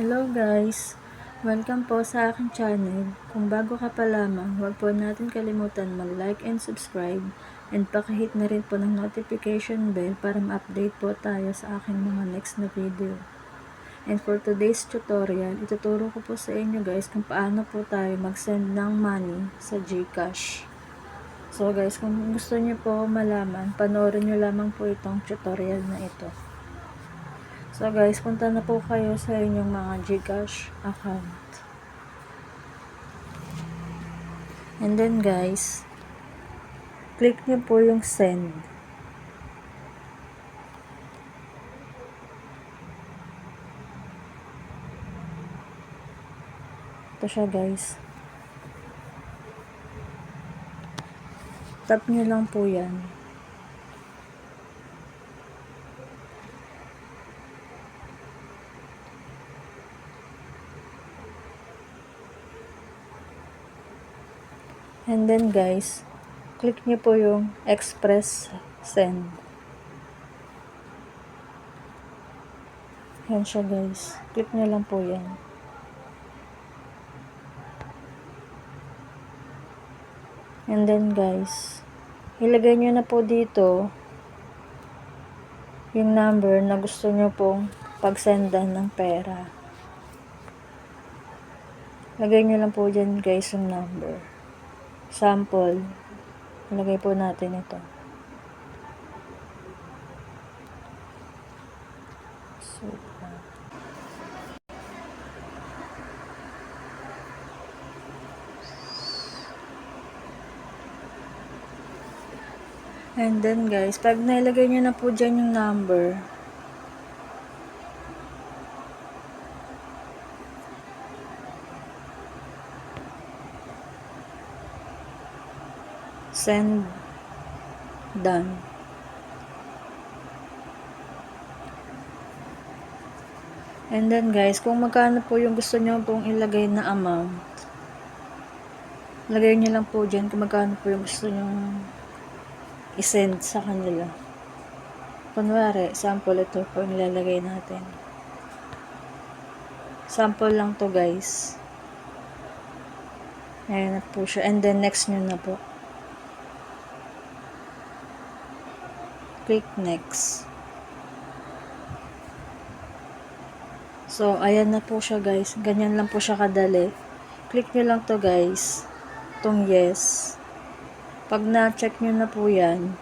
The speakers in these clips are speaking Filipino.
Hello guys! Welcome po sa aking channel. Kung bago ka pa lamang, huwag po natin kalimutan mag-like and subscribe and pakihit na rin po ng notification bell para ma-update po tayo sa aking mga next na video. And for today's tutorial, ituturo ko po sa inyo guys kung paano po tayo mag-send ng money sa GCash. So guys, kung gusto niyo po malaman, panoorin niyo lamang po itong tutorial na ito. So guys, punta na po kayo sa inyong mga GCash account. And then guys, click nyo po yung send. Ito siya guys. Tap nyo lang po yan. And then guys, click nyo po yung express send. Yan siya guys. Click nyo lang po yan. And then guys, ilagay nyo na po dito yung number na gusto nyo pong pagsendan ng pera. Lagay nyo lang po dyan guys yung number. Sample. Ilagay po natin ito. And then guys, pag nailagay nyo na po dyan yung number, send done. And then guys, kung magkano po yung gusto nyo pong ilagay na amount, lagay nyo lang po dyan kung magkano po yung gusto nyo isend sa kanila. Kunwari, sample ito po nilalagay natin. Sample lang to guys. Ayan na po siya. And then next nyo na po. Click next. So, ayan na po siya guys. Ganyan lang po siya kadali. Click nyo lang to guys. Itong yes. Pag na-check nyo na po yan,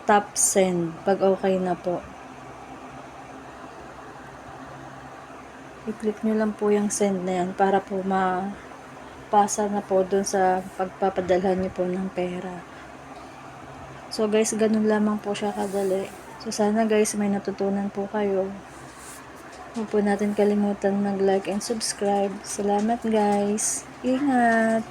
tap send. Pag okay na po. I-click nyo lang po yung send na yan para po mapasa na po dun sa pagpapadalhan nyo po ng pera. So guys, ganun lamang po siya kadali. So sana guys, may natutunan po kayo. Huwag po natin kalimutan mag-like and subscribe. Salamat guys. Ingat!